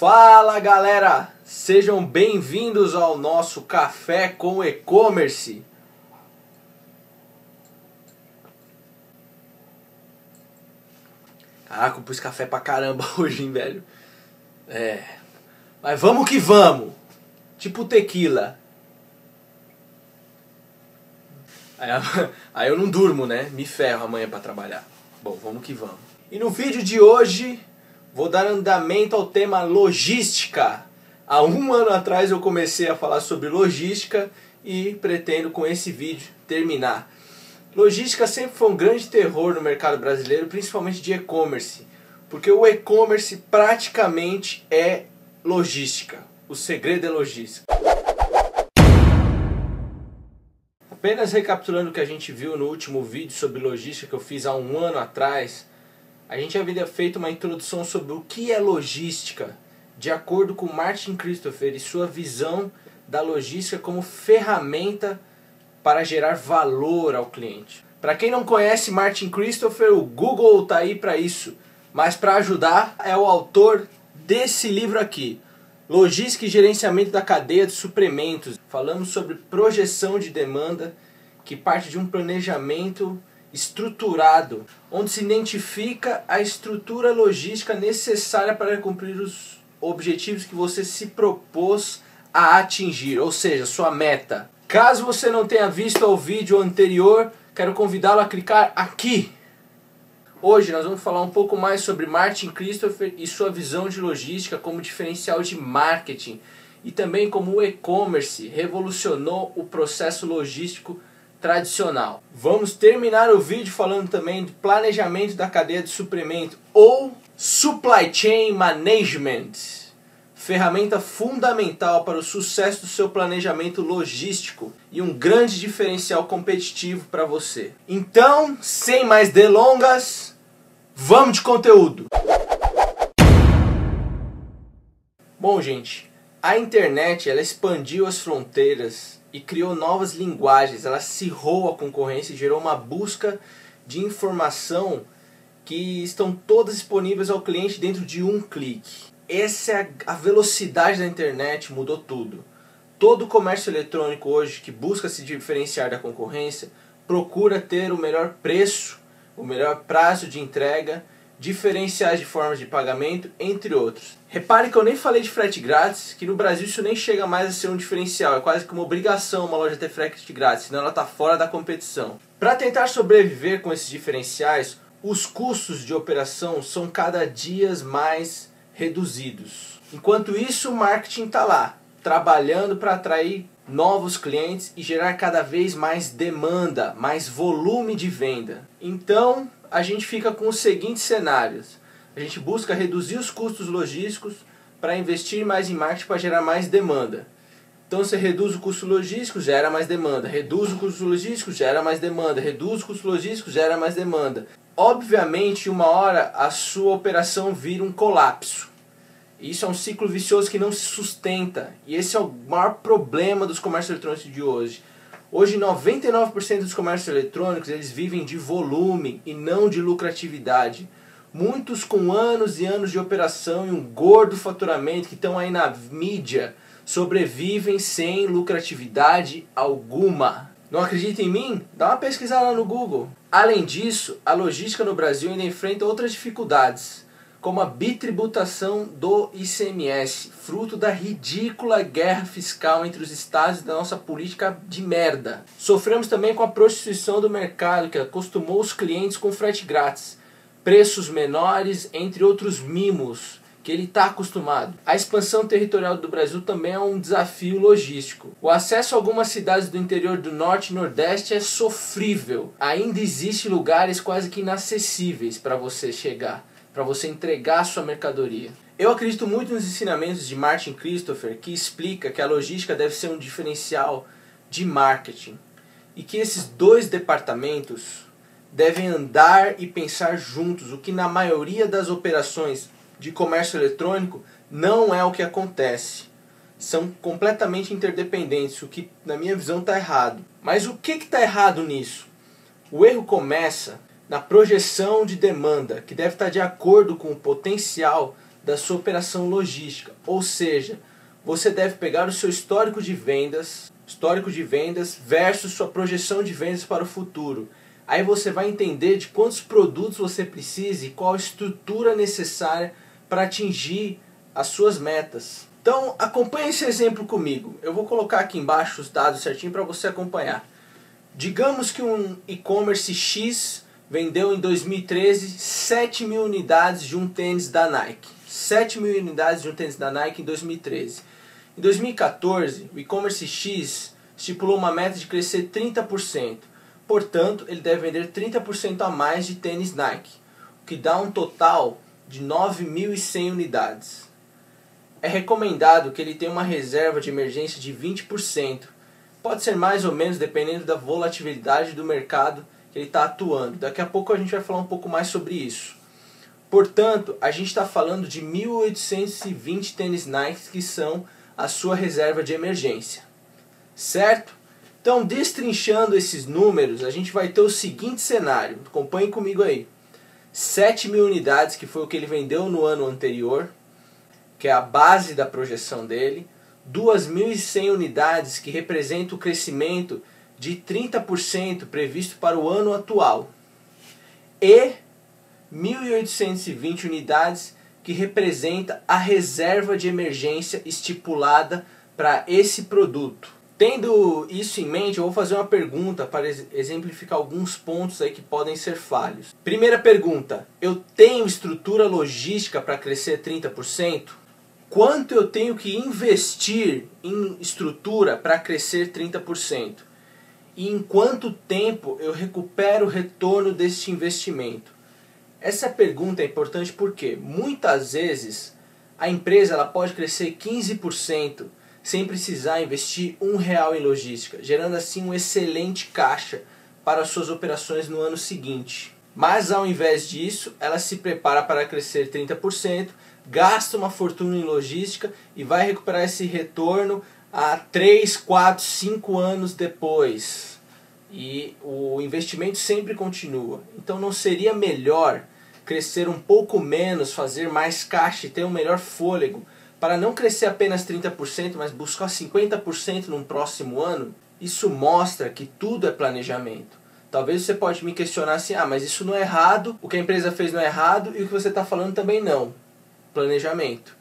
Fala galera, sejam bem-vindos ao nosso Café com E-Commerce. Caraca, eu pus café pra caramba hoje, hein, velho? Mas vamos que vamos, tipo tequila. Aí eu não durmo, né? Me ferro amanhã pra trabalhar. Bom, vamos que vamos. E no vídeo de hoje vou dar andamento ao tema logística. Há um ano atrás eu comecei a falar sobre logística e pretendo com esse vídeo terminar. Logística sempre foi um grande terror no mercado brasileiro, principalmente de e-commerce. Porque o e-commerce praticamente é logística. O segredo é logística. Apenas recapitulando o que a gente viu no último vídeo sobre logística que eu fiz há um ano atrás, a gente havia feito uma introdução sobre o que é logística, de acordo com Martin Christopher e sua visão da logística como ferramenta para gerar valor ao cliente. Para quem não conhece Martin Christopher, o Google está aí para isso, mas para ajudar é o autor desse livro aqui, Logística e Gerenciamento da Cadeia de Suprimentos. Falamos sobre projeção de demanda, que parte de um planejamento estruturado, onde se identifica a estrutura logística necessária para cumprir os objetivos que você se propôs a atingir, ou seja, sua meta. Caso você não tenha visto o vídeo anterior, quero convidá-lo a clicar aqui. Hoje nós vamos falar um pouco mais sobre Martin Christopher e sua visão de logística como diferencial de marketing e também como o e-commerce revolucionou o processo logístico tradicional. Vamos terminar o vídeo falando também do planejamento da cadeia de suprimento ou Supply Chain Management, ferramenta fundamental para o sucesso do seu planejamento logístico e um grande diferencial competitivo para você. Então, sem mais delongas, vamos de conteúdo! Bom, gente, a internet ela expandiu as fronteiras e criou novas linguagens, ela acirrou a concorrência e gerou uma busca de informação que estão todas disponíveis ao cliente dentro de um clique. Essa é a velocidade da internet, mudou tudo. Todo comércio eletrônico hoje que busca se diferenciar da concorrência procura ter o melhor preço, o melhor prazo de entrega, diferenciais de formas de pagamento, entre outros. Repare que eu nem falei de frete grátis, que no Brasil isso nem chega mais a ser um diferencial, é quase que uma obrigação uma loja ter frete grátis, senão ela está fora da competição. Para tentar sobreviver com esses diferenciais, os custos de operação são cada dia mais reduzidos. Enquanto isso, o marketing está lá, trabalhando para atrair novos clientes e gerar cada vez mais demanda, mais volume de venda. Então, a gente fica com os seguintes cenários. A gente busca reduzir os custos logísticos para investir mais em marketing para gerar mais demanda. Então você reduz o custo logístico, gera mais demanda. Reduz o custo logístico, gera mais demanda. Reduz o custo logístico, gera mais demanda. Obviamente, uma hora a sua operação vira um colapso. Isso é um ciclo vicioso que não se sustenta. E esse é o maior problema dos comércios eletrônicos de hoje. Hoje 99% dos comércios eletrônicos eles vivem de volume e não de lucratividade. Muitos com anos e anos de operação e um gordo faturamento que estão aí na mídia sobrevivem sem lucratividade alguma. Não acredita em mim? Dá uma pesquisada lá no Google. Além disso, a logística no Brasil ainda enfrenta outras dificuldades, como a bitributação do ICMS, fruto da ridícula guerra fiscal entre os estados e da nossa política de merda. Sofremos também com a prostituição do mercado, que acostumou os clientes com frete grátis, preços menores, entre outros mimos que ele está acostumado. A expansão territorial do Brasil também é um desafio logístico. O acesso a algumas cidades do interior do Norte e Nordeste é sofrível. Ainda existem lugares quase que inacessíveis para você chegar, para você entregar a sua mercadoria. Eu acredito muito nos ensinamentos de Martin Christopher, que explica que a logística deve ser um diferencial de marketing e que esses dois departamentos devem andar e pensar juntos, o que na maioria das operações de comércio eletrônico não é o que acontece. São completamente interdependentes, o que na minha visão está errado. Mas o que está errado nisso? O erro começa na projeção de demanda, que deve estar de acordo com o potencial da sua operação logística. Ou seja, você deve pegar o seu histórico de vendas versus sua projeção de vendas para o futuro. Aí você vai entender de quantos produtos você precisa e qual a estrutura necessária para atingir as suas metas. Então acompanhe esse exemplo comigo. Eu vou colocar aqui embaixo os dados certinho para você acompanhar. Digamos que um e-commerce X vendeu em 2013 7 mil unidades de um tênis da Nike. 7 mil unidades de um tênis da Nike em 2013. Em 2014, o e-commerce X estipulou uma meta de crescer 30%. Portanto, ele deve vender 30% a mais de tênis Nike, o que dá um total de 9.100 unidades. É recomendado que ele tenha uma reserva de emergência de 20%. Pode ser mais ou menos dependendo da volatilidade do mercado que ele está atuando. Daqui a pouco a gente vai falar um pouco mais sobre isso. Portanto, a gente está falando de 1.820 tênis Nike que são a sua reserva de emergência. Certo? Então, destrinchando esses números, a gente vai ter o seguinte cenário. Acompanhe comigo aí. 7 mil unidades, que foi o que ele vendeu no ano anterior, que é a base da projeção dele. 2.100 unidades, que representa o crescimento de 30% previsto para o ano atual. E 1.820 unidades, que representa a reserva de emergência estipulada para esse produto. Tendo isso em mente, eu vou fazer uma pergunta para exemplificar alguns pontos aí que podem ser falhos. Primeira pergunta: eu tenho estrutura logística para crescer 30%? Quanto eu tenho que investir em estrutura para crescer 30%? E em quanto tempo eu recupero o retorno deste investimento? Essa pergunta é importante porque muitas vezes a empresa ela pode crescer 15% sem precisar investir R$1 em logística, gerando assim um excelente caixa para as suas operações no ano seguinte. Mas ao invés disso, ela se prepara para crescer 30%, gasta uma fortuna em logística e vai recuperar esse retorno a 3, 4, 5 anos depois. E o investimento sempre continua. Então não seria melhor crescer um pouco menos, fazer mais caixa e ter um melhor fôlego para não crescer apenas 30%, mas buscar 50% no próximo ano? Isso mostra que tudo é planejamento. Talvez você pode me questionar assim, mas isso não é errado, o que a empresa fez não é errado e o que você está falando também não. Planejamento.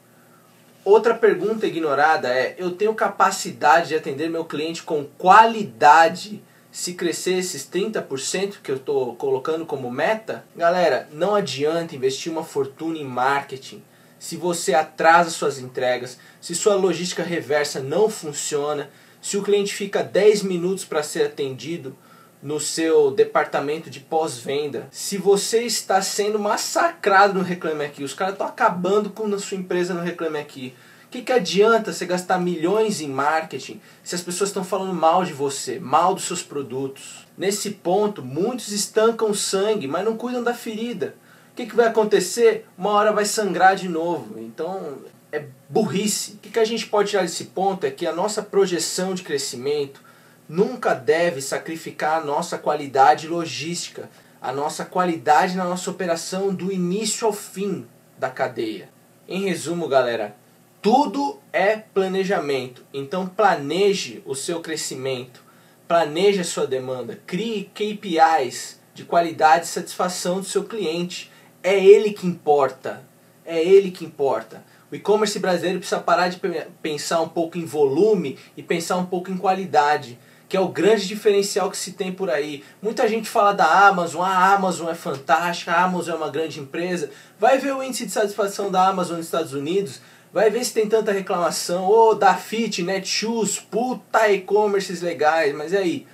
Outra pergunta ignorada é, eu tenho capacidade de atender meu cliente com qualidade se crescer esses 30% que eu estou colocando como meta? Galera, não adianta investir uma fortuna em marketing se você atrasa suas entregas, se sua logística reversa não funciona, se o cliente fica 10 minutos para ser atendido no seu departamento de pós-venda, se você está sendo massacrado no Reclame Aqui, os caras estão acabando com a sua empresa no Reclame Aqui. O que adianta você gastar milhões em marketing se as pessoas estão falando mal de você, mal dos seus produtos? Nesse ponto, muitos estancam o sangue, mas não cuidam da ferida. O que vai acontecer? Uma hora vai sangrar de novo. Então, é burrice. O que a gente pode tirar desse ponto é que a nossa projeção de crescimento nunca deve sacrificar a nossa qualidade logística, a nossa qualidade na nossa operação do início ao fim da cadeia. Em resumo, galera, tudo é planejamento. Então planeje o seu crescimento, planeje a sua demanda, crie KPIs de qualidade e satisfação do seu cliente. É ele que importa. É ele que importa. O e-commerce brasileiro precisa parar de pensar um pouco em volume e pensar um pouco em qualidade, que é o grande diferencial que se tem por aí. Muita gente fala da Amazon, a Amazon é fantástica, a Amazon é uma grande empresa. Vai ver o índice de satisfação da Amazon nos Estados Unidos, vai ver se tem tanta reclamação. Da Fit, Netshoes, puta e-commerces legais, mas e aí?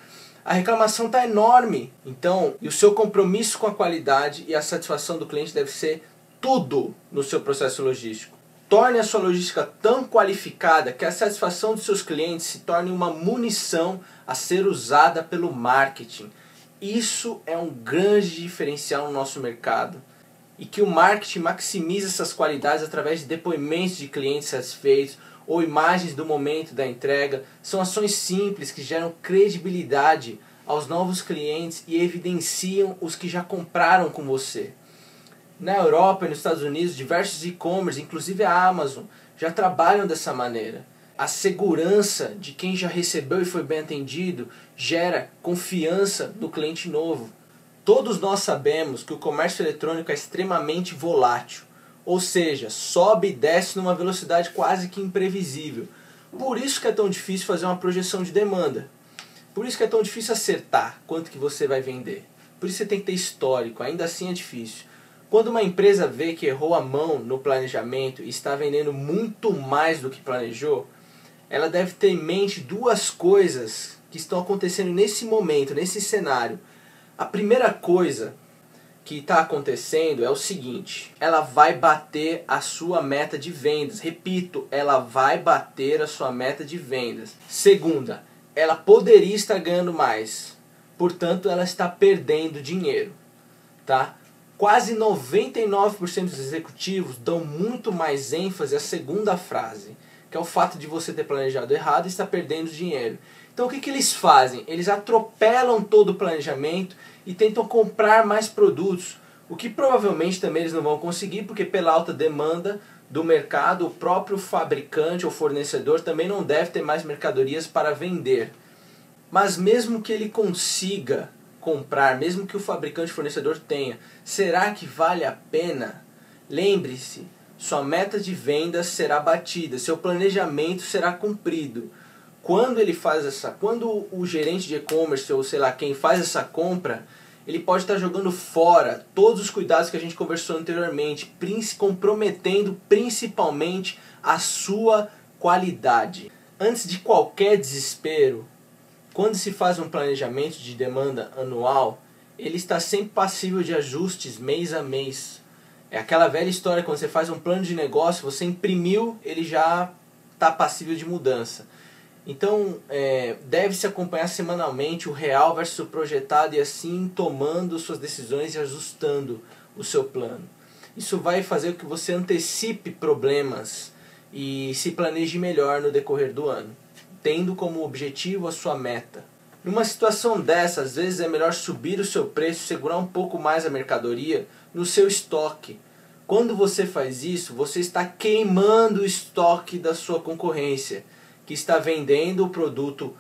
A reclamação está enorme. Então, e o seu compromisso com a qualidade e a satisfação do cliente deve ser tudo no seu processo logístico. Torne a sua logística tão qualificada que a satisfação dos seus clientes se torne uma munição a ser usada pelo marketing. Isso é um grande diferencial no nosso mercado. E que o marketing maximiza essas qualidades através de depoimentos de clientes satisfeitos ou imagens do momento da entrega. São ações simples que geram credibilidade aos novos clientes e evidenciam os que já compraram com você. Na Europa e nos Estados Unidos, diversos e-commerce, inclusive a Amazon, já trabalham dessa maneira. A segurança de quem já recebeu e foi bem atendido gera confiança no cliente novo. Todos nós sabemos que o comércio eletrônico é extremamente volátil, ou seja, sobe e desce numa velocidade quase que imprevisível. Por isso que é tão difícil fazer uma projeção de demanda. Por isso que é tão difícil acertar quanto que você vai vender. Por isso você tem que ter histórico, ainda assim é difícil. Quando uma empresa vê que errou a mão no planejamento e está vendendo muito mais do que planejou, ela deve ter em mente duas coisas que estão acontecendo nesse momento, nesse cenário. A primeira coisa que está acontecendo é o seguinte: ela vai bater a sua meta de vendas. Repito, ela vai bater a sua meta de vendas. Segunda, ela poderia estar ganhando mais, portanto ela está perdendo dinheiro, tá? Quase 99% dos executivos dão muito mais ênfase à segunda frase, que é o fato de você ter planejado errado e estar perdendo dinheiro. Então o que eles fazem? Eles atropelam todo o planejamento e tentam comprar mais produtos, o que provavelmente também eles não vão conseguir, porque pela alta demanda do mercado, o próprio fabricante ou fornecedor também não deve ter mais mercadorias para vender. Mas mesmo que ele consiga comprar, mesmo que o fabricante fornecedor tenha, será que vale a pena? Lembre-se, sua meta de vendas será batida, seu planejamento será cumprido. Quando o gerente de e-commerce ou sei lá quem faz essa compra, ele pode estar jogando fora todos os cuidados que a gente conversou anteriormente, comprometendo principalmente a sua qualidade. Antes de qualquer desespero, quando se faz um planejamento de demanda anual, ele está sempre passível de ajustes mês a mês. É aquela velha história, quando você faz um plano de negócio, você imprimiu, ele já está passível de mudança. Então, deve-se acompanhar semanalmente o real versus o projetado e assim tomando suas decisões e ajustando o seu plano. Isso vai fazer com que você antecipe problemas e se planeje melhor no decorrer do ano, tendo como objetivo a sua meta. Numa situação dessa, às vezes é melhor subir o seu preço, segurar um pouco mais a mercadoria no seu estoque. Quando você faz isso, você está queimando o estoque da sua concorrência, que está vendendo o produto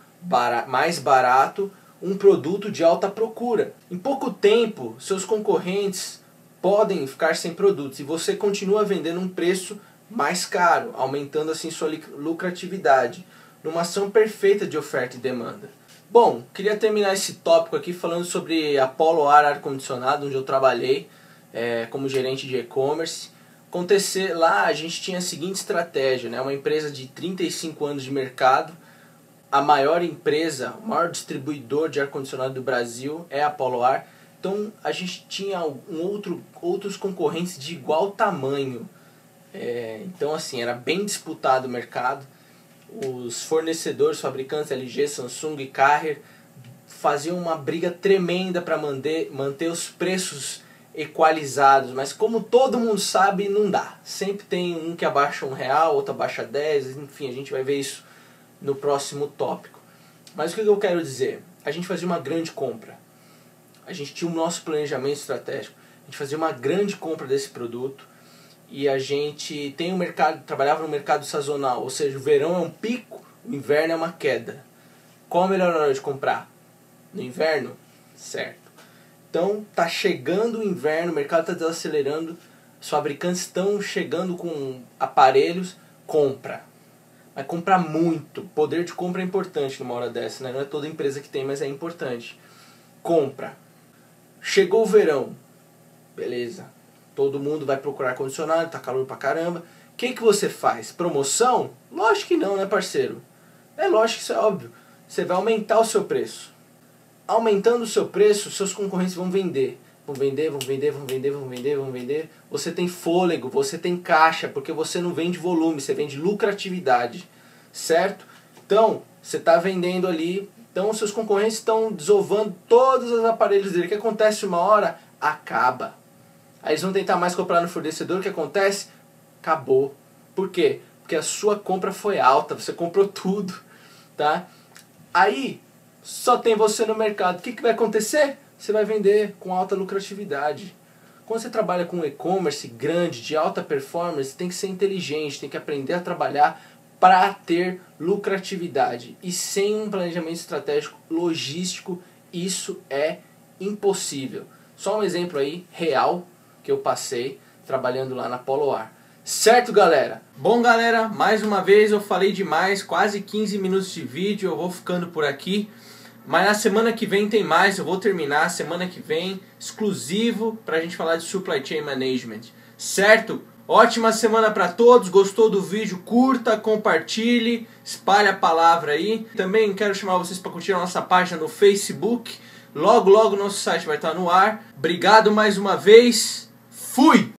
mais barato, um produto de alta procura. Em pouco tempo, seus concorrentes podem ficar sem produtos e você continua vendendo um preço mais caro, aumentando assim sua lucratividade, numa ação perfeita de oferta e demanda. Bom, queria terminar esse tópico aqui falando sobre a Polo Ar-Condicionado, onde eu trabalhei como gerente de e-commerce. Lá a gente tinha a seguinte estratégia, né? Uma empresa de 35 anos de mercado, a maior empresa, o maior distribuidor de ar-condicionado do Brasil é a Polo Ar. Então a gente tinha outros concorrentes de igual tamanho. Então assim, era bem disputado o mercado. Os fornecedores, fabricantes LG, Samsung e Carrier faziam uma briga tremenda para manter os preços equalizados, mas como todo mundo sabe, não dá. Sempre tem um que abaixa R$1, outro abaixa 10, enfim, a gente vai ver isso no próximo tópico. Mas o que eu quero dizer? A gente fazia uma grande compra. A gente tinha o nosso planejamento estratégico. A gente fazia uma grande compra desse produto e a gente trabalhava no mercado sazonal, ou seja, o verão é um pico, o inverno é uma queda. Qual a melhor hora de comprar? No inverno? Certo. Então tá chegando o inverno, o mercado está desacelerando, os fabricantes estão chegando com aparelhos, compra. Vai comprar muito, poder de compra é importante numa hora dessa, né? Não é toda empresa que tem, mas é importante. Compra. Chegou o verão, beleza, todo mundo vai procurar ar-condicionado, tá calor pra caramba. O que você faz? Promoção? Lógico que não, né, parceiro? É lógico que isso é óbvio. Você vai aumentar o seu preço. Aumentando o seu preço, seus concorrentes vão vender. Vão vender. Você tem fôlego, você tem caixa, porque você não vende volume, você vende lucratividade. Certo? Então, você está vendendo ali, então seus concorrentes estão desovando todos os aparelhos dele. O que acontece uma hora? Acaba. Aí eles vão tentar mais comprar no fornecedor, o que acontece? Acabou. Por quê? Porque a sua compra foi alta, você comprou tudo. Tá? Aí só tem você no mercado. O que vai acontecer? Você vai vender com alta lucratividade. Quando você trabalha com e-commerce grande, de alta performance, tem que ser inteligente, tem que aprender a trabalhar para ter lucratividade. E sem um planejamento estratégico logístico, isso é impossível. Só um exemplo aí, real, que eu passei trabalhando lá na Poloar. Certo, galera? Bom, galera, mais uma vez eu falei demais, quase 15 minutos de vídeo, eu vou ficando por aqui. Mas na semana que vem tem mais, eu vou terminar semana que vem, exclusivo para a gente falar de Supply Chain Management. Certo? Ótima semana para todos, gostou do vídeo? Curta, compartilhe, espalhe a palavra aí. Também quero chamar vocês para curtir a nossa página no Facebook. Logo, logo nosso site vai estar no ar. Obrigado mais uma vez. Fui!